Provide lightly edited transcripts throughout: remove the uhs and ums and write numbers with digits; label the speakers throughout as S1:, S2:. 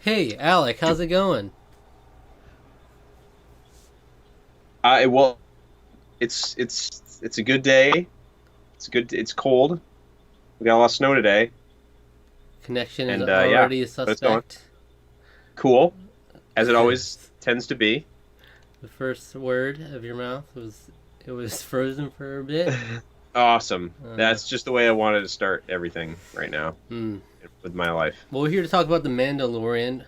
S1: Hey, Alec, how's it going?
S2: Well, it's a good day. It's cold. We got a lot of snow today,
S1: Connection is
S2: and yeah,
S1: already a
S2: but it's going
S1: suspect.
S2: cool, as it
S1: The
S2: always tends to be.
S1: first word of your mouth was it was frozen for a bit.
S2: Awesome.
S1: Uh,
S2: That's just the way I wanted to start everything right now
S1: hmm.
S2: with my life.
S1: Well, we're here to talk about the Mandalorian.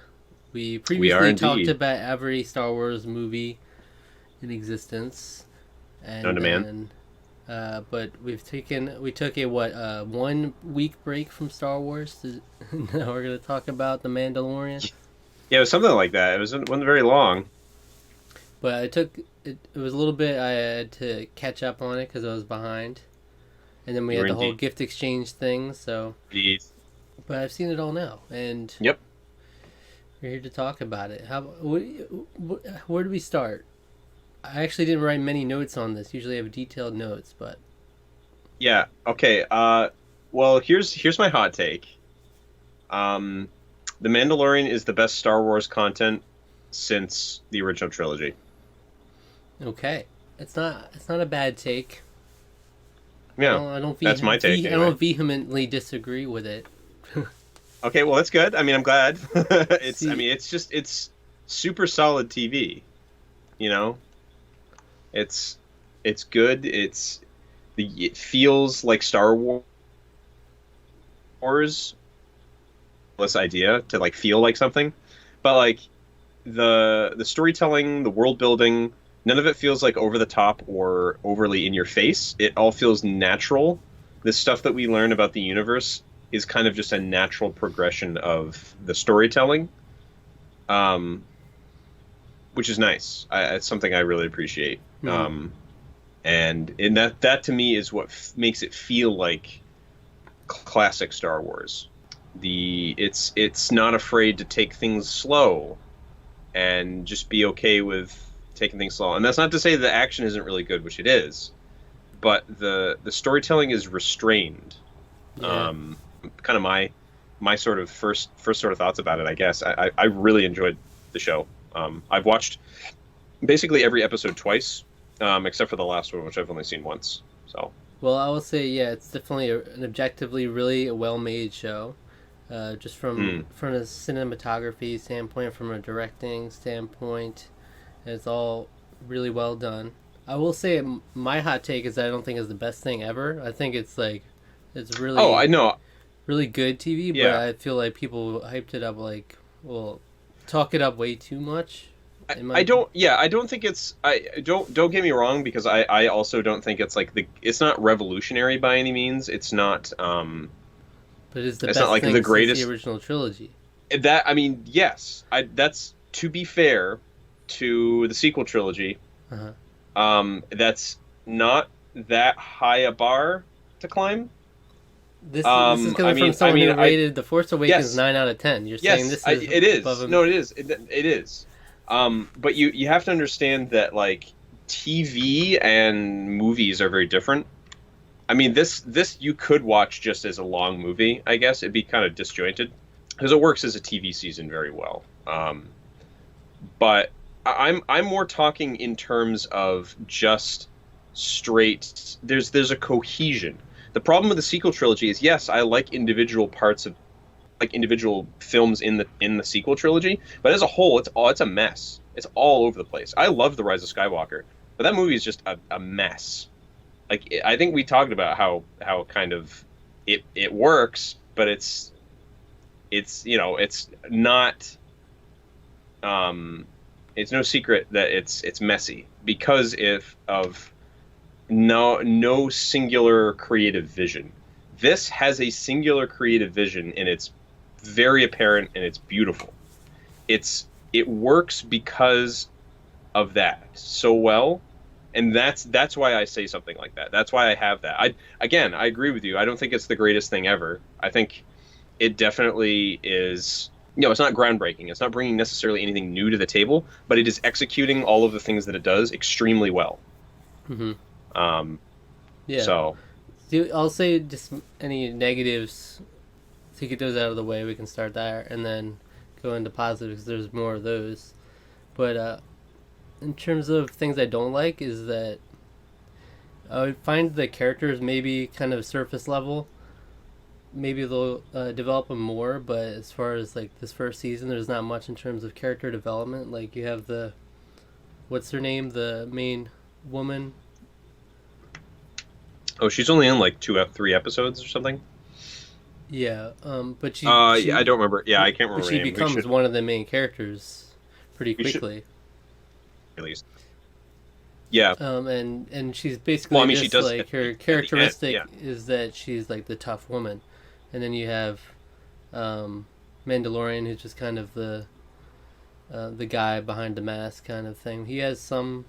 S1: We
S2: We are
S1: previously talked
S2: indeed
S1: about every Star Wars movie in existence,
S2: known
S1: and
S2: to man.
S1: then, but we took a 1 week break from Star Wars. Now we're gonna talk about the Mandalorian.
S2: Yeah, it was something like that. It wasn't very long.
S1: But I took it. It was a little bit. I had to catch up on it because I was behind, and then we
S2: You were
S1: had the whole
S2: indeed.
S1: gift exchange thing. So,
S2: Indeed.
S1: but I've seen it all now, and
S2: Yep.
S1: we're here to talk about it. Where do we start? I actually didn't write many notes on this. Usually, I have detailed notes, but
S2: Yeah. Okay. Well, here's my hot take. Um, The Mandalorian is the best Star Wars content since the original trilogy.
S1: okay, it's not a bad take.
S2: Yeah, that's my take
S1: I
S2: anyway.
S1: don't vehemently disagree with it.
S2: Okay, well that's good. I mean, I'm glad. I
S1: See,
S2: mean, it's super solid TV, you know? It's it's good. It feels like Star Wars, this idea to like feel like something. But like the storytelling, the world building, none of it feels like over the top or overly in your face. It all feels natural. The stuff that we learn about the universe is kind of just a natural progression of the storytelling, um, which is nice. It's something I really appreciate.
S1: hmm,
S2: And that to me is what makes it feel like classic Star Wars. It's not afraid to take things slow and just be okay with taking things slow. And that's not to say the action isn't really good, which it is, but the storytelling is restrained.
S1: yeah.
S2: Um, Kind of my sort of first sort of thoughts about it, I guess. I really enjoyed the show. I've watched basically every episode twice, except for the last one, which I've only seen once. So,
S1: Well, I will say, yeah, it's definitely an objectively really well made show. Just
S2: mm,
S1: from a cinematography standpoint, from a directing standpoint, it's all really well done. I will say my hot take is that I don't think it's the best thing ever. I think it's
S2: oh, I
S1: really
S2: know,
S1: really good TV, but
S2: yeah.
S1: I feel like people hyped it up like well, talk it up way too much. In my
S2: I don't yeah I don't think it's don't get me wrong because I also don't think it's like it's not revolutionary by any means.
S1: But it's the
S2: It's not
S1: best
S2: like the
S1: thing since the
S2: greatest.
S1: original trilogy.
S2: That I mean, yes, I that's to be fair to the sequel trilogy.
S1: Uh-huh.
S2: That's not that high a bar to climb.
S1: This is
S2: I
S1: coming from
S2: mean, I
S1: someone
S2: mean,
S1: who
S2: I
S1: rated The Force Awakens
S2: yes,
S1: 9 out of 10. You're saying
S2: yes,
S1: this is
S2: it
S1: above
S2: is.
S1: a
S2: No, it is. It is. But you have to understand that like TV and movies are very different. I mean, this you could watch just as a long movie. I guess it'd be kind of disjointed because it works as a TV season very well. But I'm more talking in terms of just straight. There's a cohesion. The problem with the sequel trilogy is yes, I like individual parts of like individual films in the sequel trilogy, but as a whole, it's a mess. It's all over the place. I love the Rise of Skywalker, but that movie is just a mess. Like I think we talked about how kind of it works, but it's it's not um it's no secret that it's messy because if of no singular creative vision. This has a singular creative vision and it's very apparent and it's beautiful. It works because of that so well, and that's why I say something like that. That's why I have that. I agree with you. I don't think it's the greatest thing ever. I think it definitely is. It's not groundbreaking. It's not bringing necessarily anything new to the table, but it is executing all of the things that it does extremely well.
S1: hmm
S2: Um,
S1: Yeah.
S2: so
S1: I'll say just any negatives to get those out of the way. We can start there and then go into positive because there's more of those. But in terms of things I don't like is that I would find the characters maybe kind of surface level. Maybe they'll develop them more, but as far as like this first season, there's not much in terms of character development. Like you have the, what's her name, the main woman.
S2: Oh, she's only in like 3 episodes or something.
S1: Yeah, but
S2: Yeah, I don't remember. Yeah, I can't remember.
S1: But she
S2: her name.
S1: becomes one of the main characters pretty
S2: We should-
S1: quickly.
S2: At least. Yeah.
S1: And she's basically
S2: Well, I mean,
S1: just
S2: she does
S1: like her characteristic
S2: yeah.
S1: is that she's like the tough woman, and then you have Mandalorian, who's just kind of the guy behind the mask kind of thing. He has some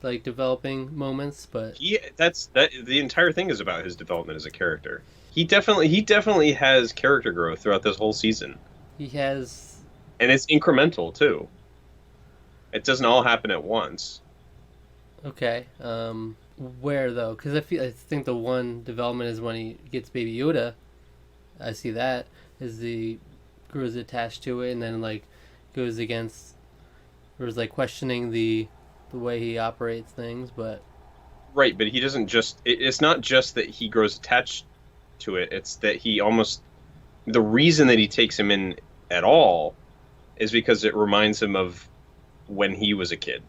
S1: like developing moments, but
S2: the entire thing is about his development as a character. He definitely has character growth throughout this whole season.
S1: he has.
S2: And it's incremental too. It doesn't all happen at once.
S1: Okay, where though? Because I think the one development is when he gets Baby Yoda. I see that as the grows attached to it, and then like goes against or is like questioning the way he operates things, but
S2: Right, but he doesn't just it's not just that he grows attached to it, it's that he almost the reason that he takes him in at all is because it reminds him of when he was a kid.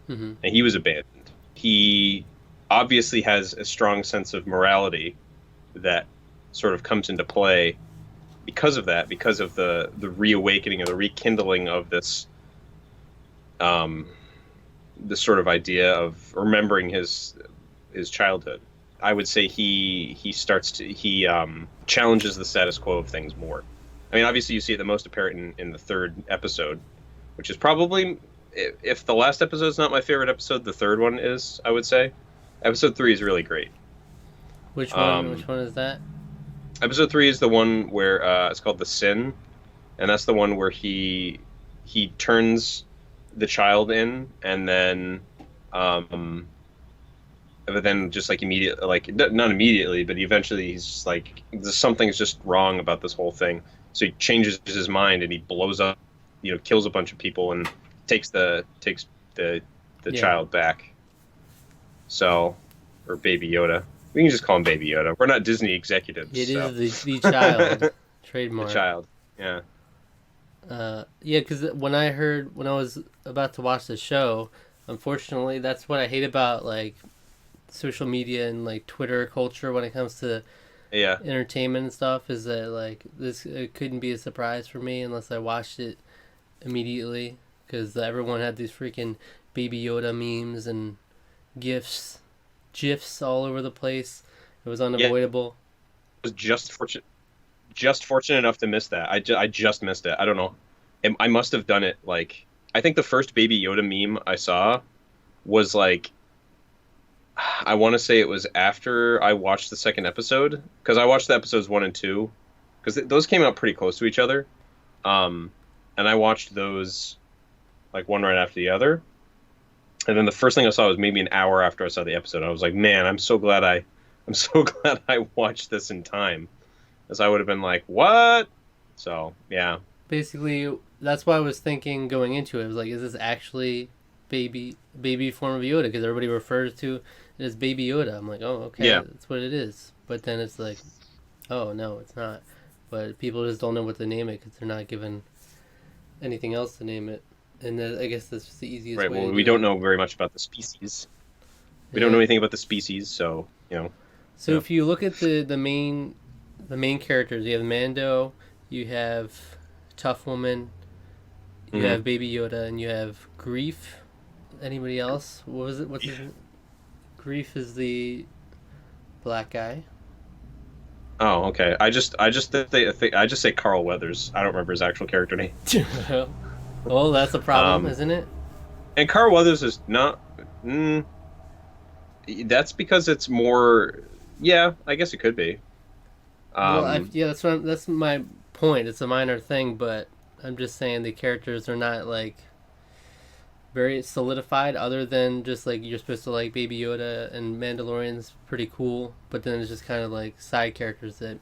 S1: mm-hmm.
S2: And he was abandoned. He obviously has a strong sense of morality that sort of comes into play because of that, because of the reawakening or the rekindling of this this sort of idea of remembering his childhood. I would say he challenges the status quo of things more. I mean, obviously you see it the most apparent in the 3rd episode, which is probably, if the last episode is not my favorite episode, the 3rd one is, I would say. Episode 3 is really great.
S1: Which one is that?
S2: Episode 3 is the one where it's called The Sin, and that's the one where he turns the child in, and then but then just like immediately, like not immediately, but eventually he's just like, something's just wrong about this whole thing. So he changes his mind and he blows up, kills a bunch of people and takes the child back. So, or Baby Yoda. We can just call him Baby Yoda. We're not Disney executives.
S1: It
S2: so.
S1: is the child trademark.
S2: The child, yeah.
S1: Yeah, because when I was about to watch the show, unfortunately, that's what I hate about like social media and like Twitter culture when it comes to entertainment and stuff, is that like it couldn't be a surprise for me unless I watched it immediately, because everyone had these freaking Baby Yoda memes and gifs all over the place. It was unavoidable.
S2: I was just fortunate enough to miss that. I just missed it. I don't know. I must have done it like, I think the first Baby Yoda meme I saw was like, I want to say it was after I watched the 2nd episode, because I watched the episodes 1 and 2, because those came out pretty close to each other, and I watched those like one right after the other, and then the first thing I saw was maybe an hour after I saw the episode. I was like, man, I'm so glad I watched this in time, as I would have been like, what? So yeah,
S1: basically that's why I was thinking going into it. I was like, is this actually baby form of Yoda? Because everybody refers to it as Baby Yoda. I'm like, oh, okay, yeah, that's what it is. But then it's like, oh no, it's not. But people just don't know what to name it because they're not given anything else to name it. And I guess that's just the easiest way.
S2: Right. Well, we don't know very much about the species. We don't know anything about the species, so
S1: So if you look at the main characters, you have Mando, you have Tough Woman, you have Baby Yoda, and you have Grief. Anybody else? What was it? What's his name? Grief is the black guy.
S2: Oh, okay. I just say Carl Weathers. I don't remember his actual character name.
S1: Well, that's a problem, isn't it? And
S2: Carl Weathers is not. That's because it's more. Yeah, I guess it could be.
S1: That's my point. It's a minor thing, but I'm just saying the characters are not like very solidified, other than just like you're supposed to like Baby Yoda and Mandalorian's pretty cool, but then it's just kind of like side characters that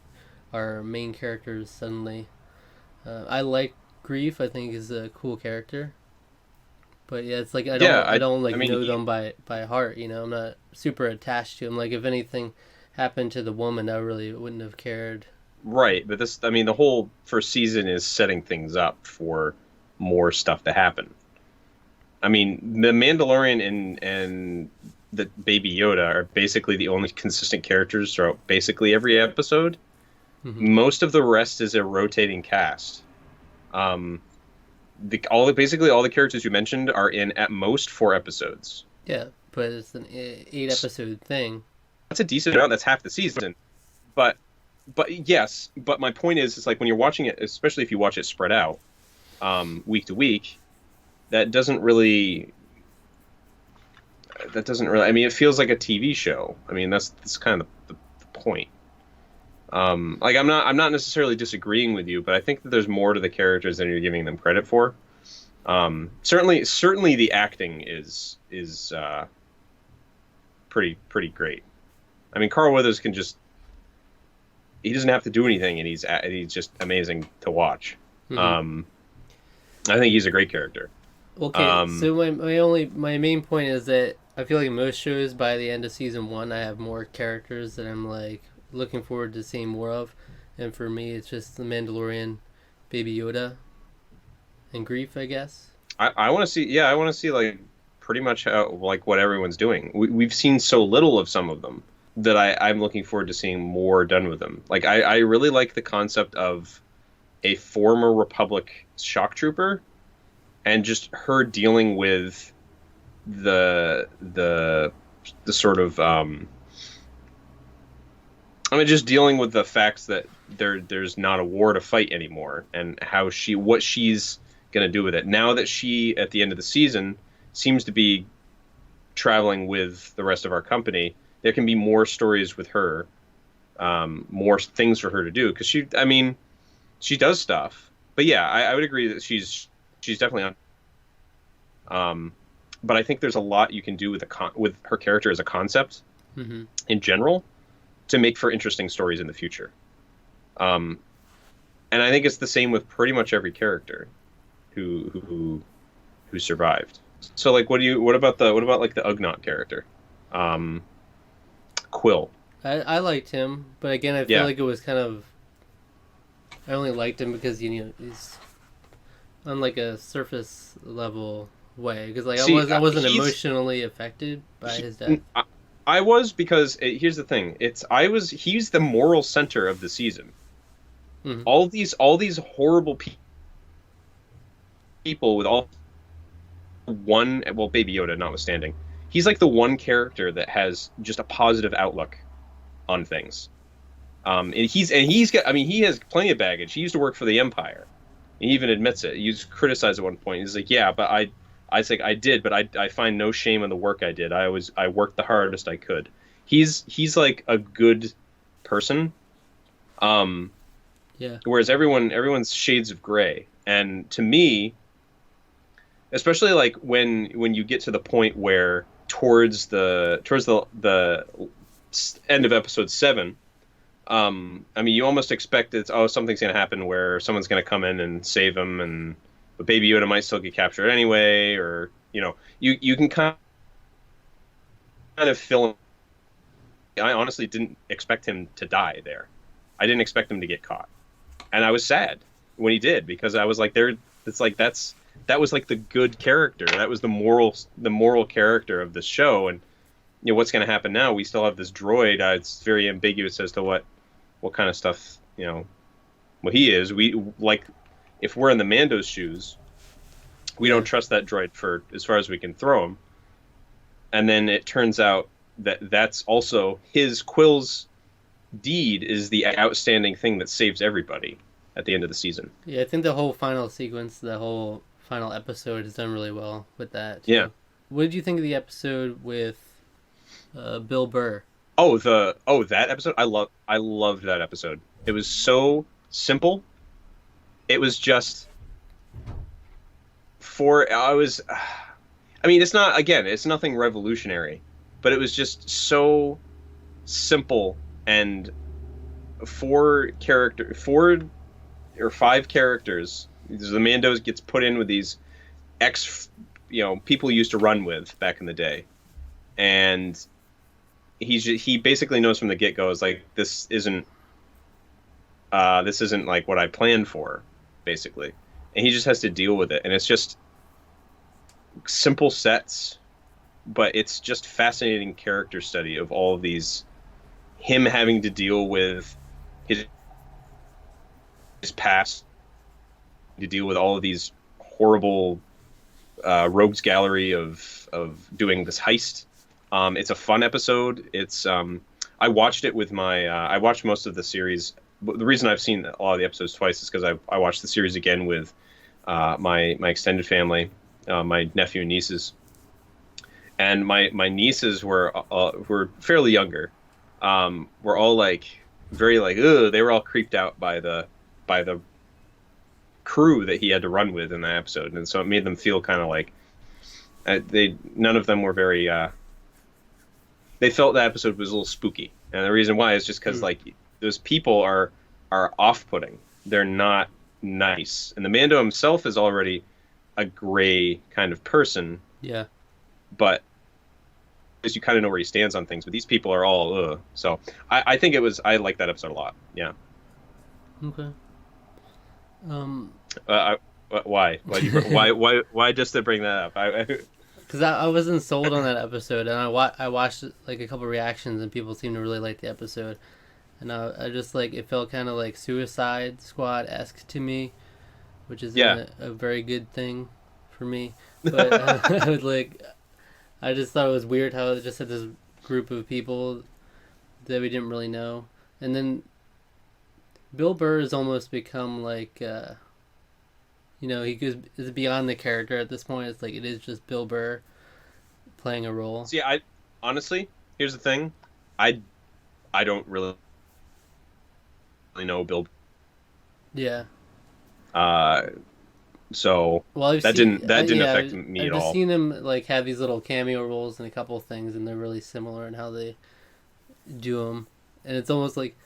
S1: are main characters suddenly. I like Grief, I think, is a cool character. But yeah, it's like
S2: Yeah,
S1: I don't
S2: I
S1: like
S2: mean,
S1: know them by heart. You know, I'm not super attached to them. Like if anything happened to the woman, I really wouldn't have cared.
S2: right, but this, I mean, the whole first season is setting things up for more stuff to happen. I mean, the Mandalorian and the Baby Yoda are basically the only consistent characters throughout basically every episode.
S1: Hmm.
S2: Most of the rest is a rotating cast. Um, basically all the characters you mentioned are in at most 4 episodes.
S1: Yeah, but it's an 8 episode thing.
S2: That's a decent amount. That's half the season. But yes. But my point is, it's like when you're watching it, especially if you watch it spread out, week to week, that doesn't really. That doesn't really. I mean, it feels like a TV show. I mean, that's kind of the point. Like I'm not necessarily disagreeing with you, but I think that there's more to the characters than you're giving them credit for. Certainly the acting is pretty great. I mean, Carl Weathers he doesn't have to do anything, and he's just amazing to watch.
S1: Hmm.
S2: I think he's a great character.
S1: Okay,
S2: Um,
S1: so my main point is that I feel like most shows by the end of season one, I have more characters that I'm like looking forward to seeing more of, and for me, it's just the Mandalorian, Baby Yoda, and Grief, I guess.
S2: I want to see, yeah, I want to see like pretty much how, like what everyone's doing. We've seen so little of some of them that I'm looking forward to seeing more done with them. Like I really like the concept of a former Republic shock trooper and just her dealing with the sort of I mean, just dealing with the facts that there's not a war to fight anymore, and what she's gonna do with it now that she at the end of the season seems to be traveling with the rest of our company. There can be more stories with her, more things for her to do because I mean, she does stuff. But yeah, I would agree that she's definitely on. But I think there's a lot you can do with her character as a concept
S1: Hmm.
S2: in general to make for interesting stories in the future. Um, and I think it's the same with pretty much every character who survived. So like, what about like the Ugnaught character, um, Quill?
S1: I liked him, but again, I feel
S2: Yeah.
S1: like it was kind of I only liked him because he's on like a surface level way because like
S2: See,
S1: I wasn't
S2: he's
S1: emotionally affected by
S2: he,
S1: his death.
S2: I was because here's the thing. He's the moral center of the season.
S1: Hmm.
S2: All these horrible people with all one, well, Baby Yoda notwithstanding, he's like the one character that has just a positive outlook on things. And he's got, I mean, he has plenty of baggage. He used to work for the Empire. He even admits it. He was criticized at one point. He's like, yeah, but I think I did, but I find no shame in the work I did. I worked the hardest I could. He's like a good person.
S1: Yeah.
S2: Whereas everyone's shades of gray. And to me, especially like when you get to the point where towards the end of episode 7, I mean, you almost expect something's gonna happen where someone's gonna come in and save him, but Baby Yoda might still get captured anyway, or you can kind of fill. I honestly didn't expect him to die there. I didn't expect him to get caught, and I was sad when he did because I was like, it's like that was like the good character. That was the moral character of the show, and what's going to happen now? We still have this droid. It's very ambiguous as to what kind of stuff what he is. We like if we're in the Mando's shoes, we don't trust that droid for as far as we can throw him. And then it turns out that that's also Quill's deed is the outstanding thing that saves everybody at the end of the season.
S1: Yeah, I think the whole final sequence, the whole final episode is done really well with that.
S2: Yeah.
S1: What did you think of the episode with Bill Burr?
S2: That episode I loved that episode. It was so simple. It was just I mean, it's nothing revolutionary, but it was just so simple, and 4 or 5 characters, the Mando gets put in with these people he used to run with back in the day, and he basically knows from the get go is like this isn't like what I planned for, basically, and he just has to deal with it, and it's just simple sets, but it's just fascinating character study of all of these, him having to deal with his past, to deal with all of these horrible rogues gallery of doing this heist. It's a fun episode. It's I watched it with my I watched most of the series. The reason I've seen a lot of the episodes twice is because I watched the series again with my extended family, my nephew and nieces, and my nieces were fairly younger. Were all like very like, ugh, they were all creeped out by the crew that he had to run with in the episode, and so it made them feel kind of like none of them were very they felt that episode was a little spooky, and the reason why is just because like those people are off-putting. They're not nice, and the Mando himself is already a gray kind of person.
S1: Yeah,
S2: but because you kind of know where he stands on things, but these people are all so I think I like that episode a lot. Yeah.
S1: Okay.
S2: Why why just to bring that up?
S1: Because I wasn't sold on that episode, and I watched like a couple reactions, and people seemed to really like the episode, and I just like it felt kind of like Suicide Squad-esque to me, which is a very good thing for me. But I was like, I just thought it was weird how it just had this group of people that we didn't really know, and then Bill Burr has almost become like, he is beyond the character at this point. It's like it is just Bill Burr playing a role.
S2: See, I honestly, here's the thing, I don't really know Bill.
S1: Yeah.
S2: So that didn't affect me at all.
S1: I've just seen him like have these little cameo roles in a couple of things, and they're really similar in how they do them, and it's almost like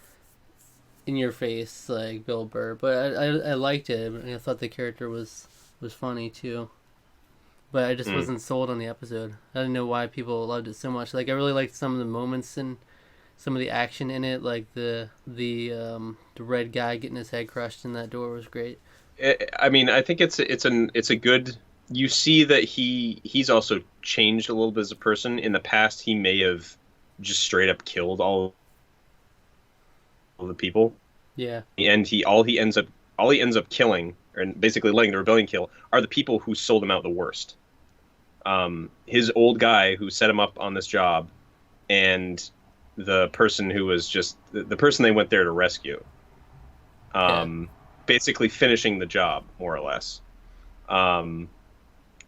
S1: in your face like Bill Burr. But I liked it, and I thought the character was funny too. But I just wasn't sold on the episode. I didn't know why people loved it so much. Like I really liked some of the moments and some of the action in it, like the red guy getting his head crushed in that door was great.
S2: I mean, I think it's a good. You see that he's also changed a little bit as a person. In the past, he may have just straight up killed all the people.
S1: Yeah.
S2: And all he ends up killing, and basically letting the rebellion kill, are the people who sold him out the worst. His old guy who set him up on this job, and the person who was just the person they went there to rescue. Basically finishing the job, more or less. And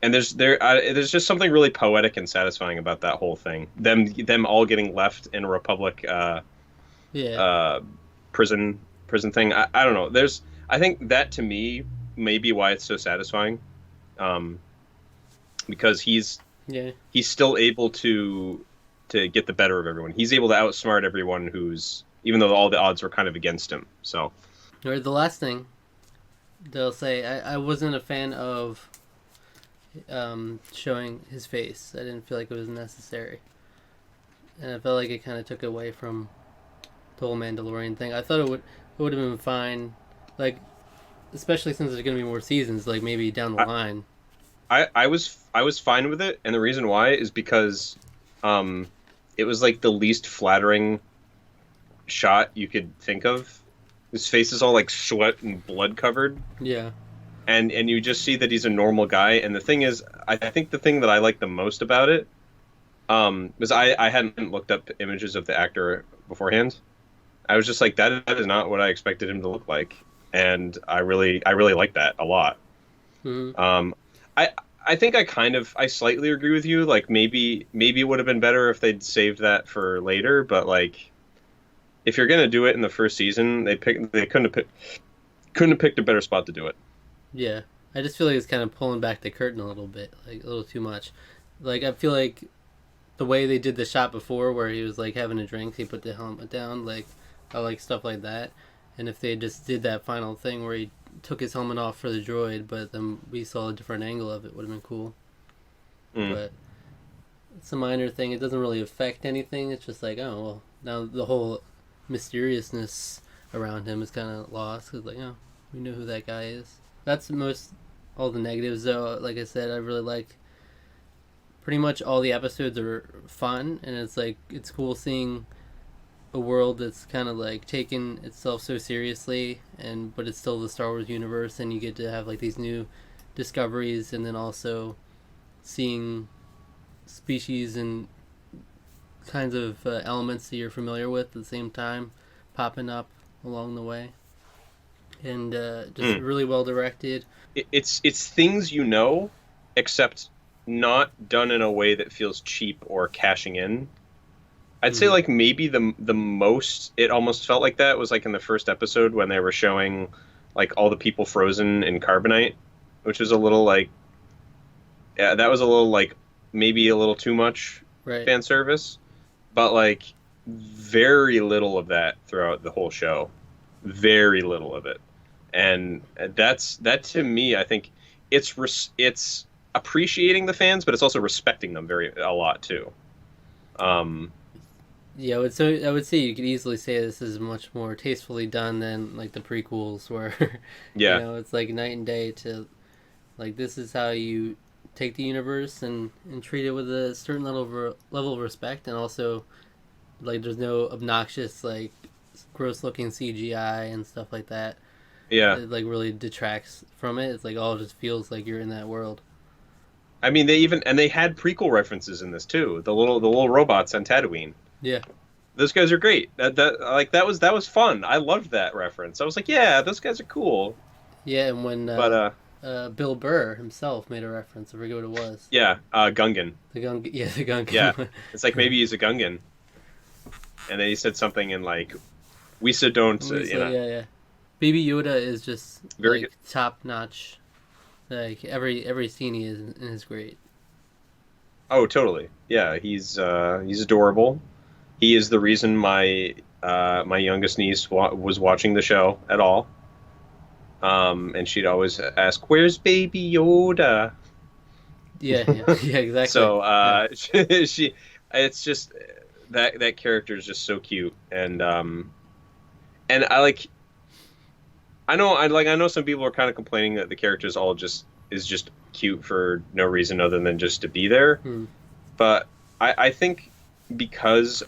S2: there's just something really poetic and satisfying about that whole thing. Them all getting left in a Republic prison thing. I don't know. I think that to me may be why it's so satisfying. Because he's still able to get the better of everyone. He's able to outsmart everyone even though all the odds were kind of against him. So.
S1: Or the last thing they'll say, I wasn't a fan of showing his face. I didn't feel like it was necessary, and I felt like it kind of took away from the whole Mandalorian thing. I thought it would have been fine, like especially since there's going to be more seasons, like maybe down the line.
S2: I was fine with it, and the reason why is because it was like the least flattering shot you could think of. His face is all like sweat and blood covered.
S1: Yeah.
S2: And you just see that he's a normal guy. And the thing is, I think the thing that I like the most about it, was I hadn't looked up images of the actor beforehand. I was just like, that is not what I expected him to look like. And I really like that a lot. Mm-hmm. I think I slightly agree with you. Like maybe it would have been better if they'd saved that for later, but like, if you're gonna do it in the first season, they couldn't have picked a better spot to do it.
S1: Yeah, I just feel like it's kind of pulling back the curtain a little bit, like a little too much. Like I feel like the way they did the shot before, where he was like having a drink, he put the helmet down. Like I like stuff like that. And if they just did that final thing where he took his helmet off for the droid, but then we saw a different angle of it. Would have been cool. But it's a minor thing. It doesn't really affect anything. It's just like, oh, well, now the whole mysteriousness around him is kind of lost. Because, like, we know who that guy is. That's all the negatives, though. Like I said, I really like pretty much all the episodes are fun. And it's like, it's cool seeing a world that's kind of like taking itself so seriously, but it's still the Star Wars universe, and you get to have like these new discoveries, and then also seeing species and kinds of elements that you're familiar with at the same time popping up along the way, and just really well directed.
S2: It's things except not done in a way that feels cheap or cashing in. I'd say like maybe the most it almost felt like that was like in the first episode when they were showing like all the people frozen in carbonite, which was a little like, yeah, that was a little like maybe a little too much fan service, but like very little of that throughout the whole show, very little of it, and that to me, I think it's appreciating the fans, but it's also respecting them a lot too.
S1: Yeah, I would say you could easily say this is much more tastefully done than like the prequels, where it's like night and day. To like, this is how you take the universe and treat it with a certain level of respect, and also like there's no obnoxious like gross looking CGI and stuff like that.
S2: Yeah,
S1: it like really detracts from it. It's like all just feels like you're in that world.
S2: I mean, they had prequel references in this too. The little robots on Tatooine.
S1: Yeah,
S2: those guys are great. That was fun. I loved that reference. I was like, yeah, those guys are cool.
S1: Yeah, and when Bill Burr himself made a reference, I forget what it was.
S2: Yeah, Gungan.
S1: The Gungan.
S2: Yeah, it's like maybe he's a Gungan, and then he said something in like, "We said don't."
S1: Yeah. Baby Yoda is just
S2: very
S1: like, top notch. Like every scene he is in is great.
S2: Oh, totally. Yeah, he's adorable. He is the reason my youngest niece was watching the show at all. And she'd always ask, "Where's Baby Yoda?"
S1: Yeah, exactly.
S2: So it's just that character is just so cute, and I like. I know some people are kind of complaining that the character is just cute for no reason other than just to be there. But I think because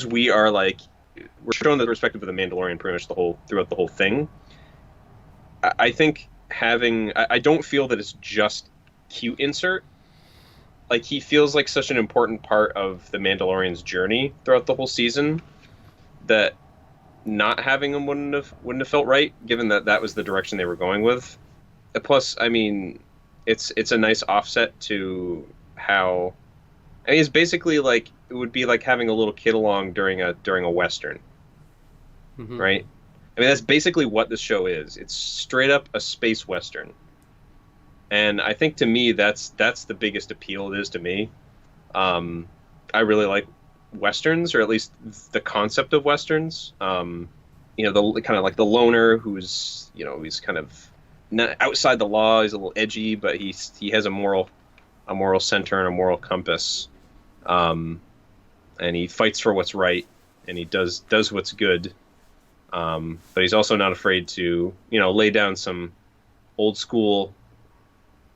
S2: we are like, we're shown the perspective of the Mandalorian pretty much throughout the whole thing. I think I don't feel that it's just cute insert. Like, he feels like such an important part of the Mandalorian's journey throughout the whole season that not having him wouldn't have felt right, given that was the direction they were going with. Plus, I mean, it's a nice offset to how. I mean, it's basically like it would be like having a little kid along during a Western, right? I mean, that's basically what this show is. It's straight up a space Western, and I think to me that's the biggest appeal it is to me. I really like Westerns, or at least the concept of Westerns. The kind of like the loner who's kind of not outside the law. He's a little edgy, but he has a moral center and a moral compass, and he fights for what's right, and he does what's good, but he's also not afraid to lay down some old school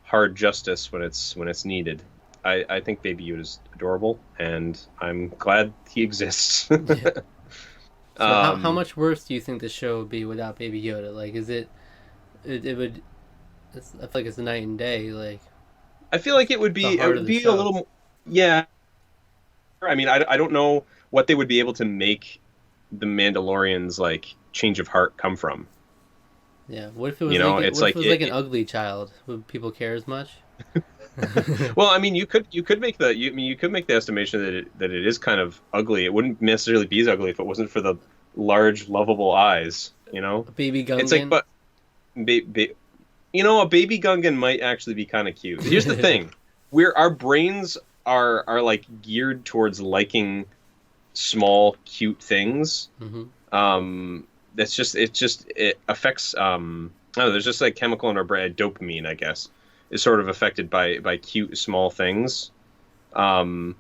S2: hard justice when it's needed. I think Baby Yoda is adorable, and I'm glad he exists.
S1: Yeah. So how much worse do you think the show would be without Baby Yoda? Like, is it would? I feel like it's a night and day. Like,
S2: I feel like it would be a little. Yeah. I mean, I don't know what they would be able to make the Mandalorian's like change of heart come from.
S1: Yeah. What if it was like an ugly child? Would people care as much?
S2: Well, I mean, you could make the estimation that it is kind of ugly. It wouldn't necessarily be as ugly if it wasn't for the large, lovable eyes.
S1: A baby Gungan.
S2: It's like, but a baby Gungan might actually be kind of cute. Here's the thing: our brains are like geared towards liking small, cute things. it affects I don't know, there's just like chemical in our brain, dopamine, I guess, is sort of affected by cute small things. Um,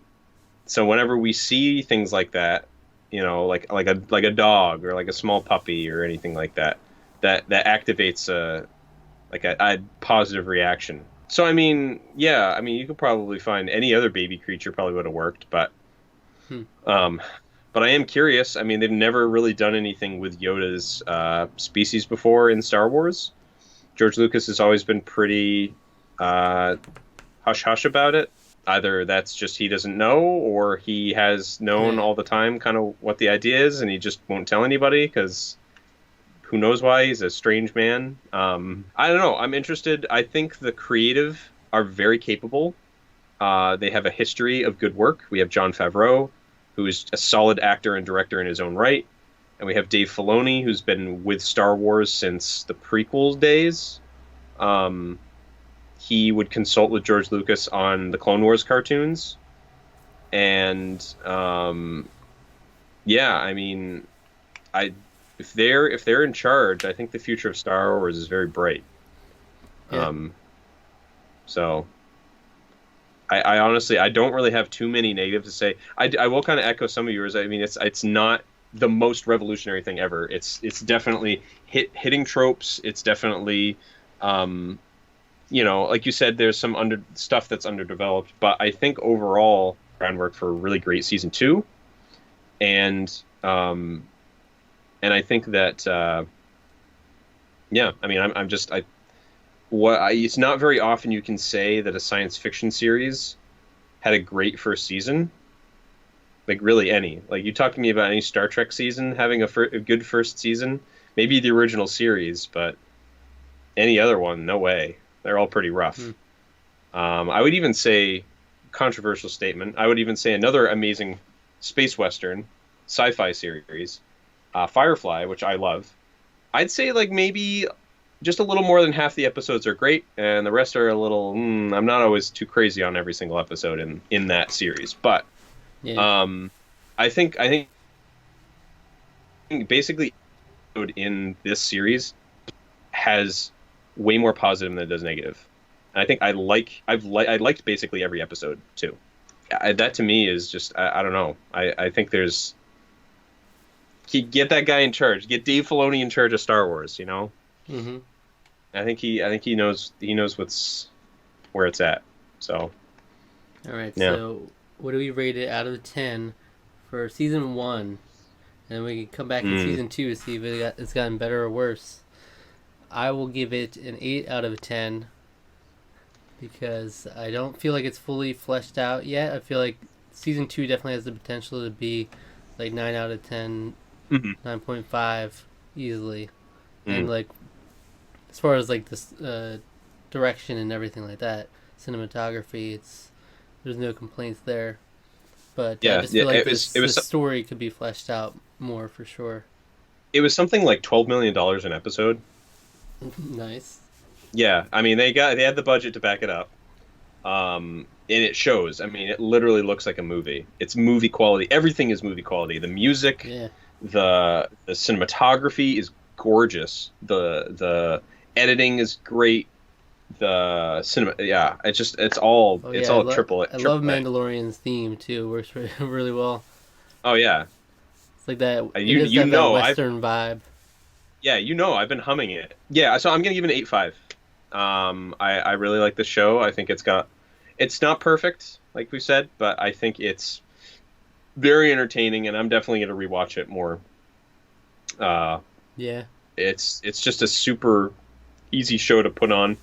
S2: so whenever we see things like that, like a dog or like a small puppy or anything like that, that activates a positive reaction. So I mean, yeah, I mean you could probably find any other baby creature probably would have worked,
S1: Hmm.
S2: um, but I am curious. I mean, they've never really done anything with Yoda's species before in Star Wars. George Lucas has always been pretty uh, hush hush about it. Either that's just he doesn't know, or he has known
S1: Yeah.
S2: all the time kind of what the idea is, and he just won't tell anybody because who knows why? He's a strange man. I don't know. I'm interested. I think the creative are very capable. They have a history of good work. We have Jon Favreau, who is a solid actor and director in his own right. And we have Dave Filoni, who's been with Star Wars since the prequel days. Um, he would consult with George Lucas on the Clone Wars cartoons. And yeah, I mean, I if they're in charge, I think the future of Star Wars is very bright.
S1: Yeah.
S2: Um, so I honestly I don't really have too many negatives to say. I will kind of echo some of yours. I mean, it's not the most revolutionary thing ever. It's definitely hitting tropes. It's definitely, like you said, there's some under stuff that's underdeveloped. But I think overall groundwork for a really great season two, and and I think that yeah, I mean I'm just I what I, it's not very often you can say that a science fiction series had a great first season. Like really any. Like you talk to me about any Star Trek season having a good first season, maybe the original series, but any other one, no way. They're all pretty rough.
S1: Hmm.
S2: I would even say, controversial statement, I would even say another amazing space western sci-fi series, Firefly, which I love. I'd say like maybe just a little more than half the episodes are great, and the rest are a little. I'm not always too crazy on every single episode in that series, but
S1: Yeah.
S2: um, I think basically in this series has way more positive than it does negative. And I think I liked basically every episode too. That to me is just I don't know. I think there's get that guy in charge. Get Dave Filoni in charge of Star Wars. You know.
S1: Mm-hmm.
S2: I think he knows what's where it's at. So
S1: All right.
S2: yeah.
S1: So, what do we rate it out of 10 for season one? And we can come back in season two to see if it's gotten better or worse. I will give it an 8 out of 10 because I don't feel like it's fully fleshed out yet. I feel like season two definitely has the potential to be like 9 out of 10,
S2: Mm-hmm.
S1: 9.5 easily.
S2: Mm.
S1: And like as far as like this direction and everything like that, cinematography, there's no complaints there. But I
S2: Yeah,
S1: just
S2: yeah.
S1: feel like
S2: It
S1: the
S2: was
S1: story could be fleshed out more for sure.
S2: it was something like $12 million an episode.
S1: Nice.
S2: Yeah, I mean they had the budget to back it up. And it shows. I mean, it literally looks like a movie. It's movie quality. Everything is movie quality. The music,
S1: Yeah.
S2: the cinematography is gorgeous. The editing is great. The cinema, yeah, it's all
S1: Oh
S2: it's
S1: yeah,
S2: all triple
S1: I love
S2: triple A.
S1: Mandalorian's theme too. Works really well.
S2: Oh yeah,
S1: It's like that. It
S2: you
S1: does
S2: you
S1: have that
S2: know I've
S1: Western vibe.
S2: yeah I've been humming it. Yeah, so I'm gonna give it an 8.5. I really like the show. I think it's not perfect like we said, but I think it's very entertaining, and I'm definitely gonna rewatch it more. Uh,
S1: Yeah.
S2: it's just a super easy show to put on,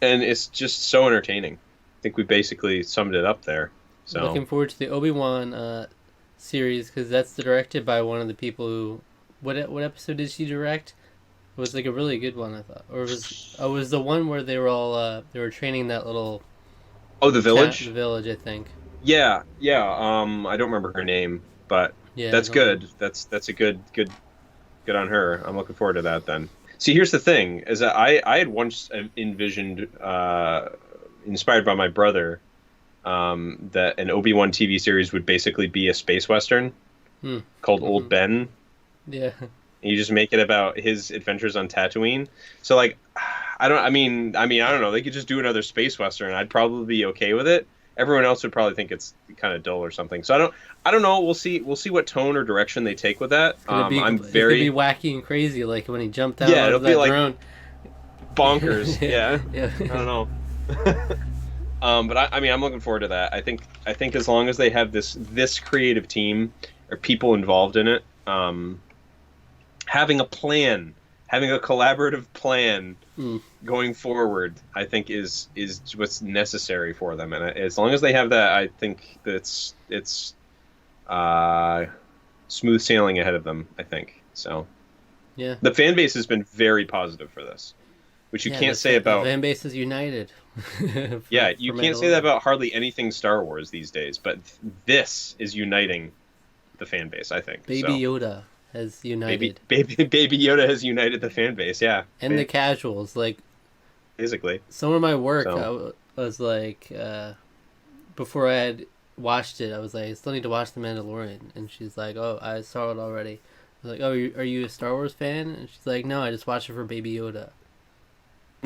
S2: and it's just so entertaining. I think we basically summed it up there. So
S1: Looking forward to the Obi-Wan series because that's directed by one of the people who. What episode did she direct? It was like a really good one, I thought. Or it was the one where they were all they were training that little
S2: oh, the village.
S1: the village, I think.
S2: Yeah, yeah. I don't remember her name, but
S1: Yeah.
S2: that's good. That's a good on her. I'm looking forward to that then. See, here's the thing: is that I had once envisioned, inspired by my brother, that an Obi-Wan TV series would basically be a space western
S1: Hmm.
S2: called Old Ben.
S1: Yeah.
S2: You just make it about his adventures on Tatooine. So like, I don't know. They could just do another space western. I'd probably be okay with it. Everyone else would probably think it's kind of dull or something. So I don't know. We'll see. We'll see what tone or direction they take with that. I'm
S1: It could be
S2: very,
S1: wacky and crazy, like when he jumped out
S2: yeah. It'll
S1: of
S2: be
S1: that
S2: like
S1: drone.
S2: bonkers. Yeah.
S1: Yeah.
S2: I don't know. But I mean, I'm looking forward to that. I think as long as they have this creative team or people involved in it, having a plan, having a collaborative plan going forward, I think is what's necessary for them. And as long as they have that, I think that's it's smooth sailing ahead of them. I think so.
S1: Yeah.
S2: The fan base has been very positive for this, which you can't say about.
S1: The fan base is united.
S2: Yeah, you can't say that about hardly anything Star Wars these days, but this is uniting the fan base, I think.
S1: Baby Yoda has united.
S2: Baby Yoda has united the fan base, yeah.
S1: And the casuals. Like,
S2: basically.
S1: some of my work, I was like, before I had watched it, I was like, I still need to watch The Mandalorian. And she's like, oh, I saw it already. I was like, oh, are you a Star Wars fan? And she's like, no, I just watched it for Baby Yoda.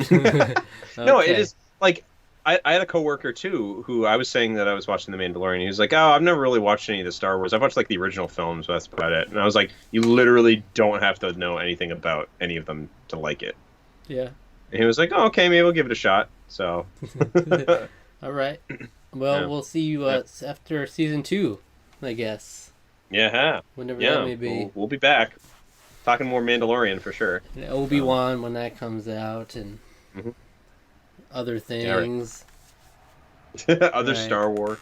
S1: Okay.
S2: No, it is, like, I had a coworker too who I was saying that I was watching The Mandalorian. He was like, "Oh, I've never really watched any of the Star Wars. I've watched like the original films, but that's about it." And I was like, "You literally don't have to know anything about any of them to like it."
S1: Yeah.
S2: And he was like, "Oh, okay, maybe we'll give it a shot." So.
S1: All right. Well,
S2: Yeah.
S1: we'll see you after season 2, I guess.
S2: Yeah.
S1: Whenever that may be.
S2: We'll be back, talking more Mandalorian for sure.
S1: And Obi-Wan when that comes out, and other things.
S2: Other
S1: Right.
S2: Star Wars.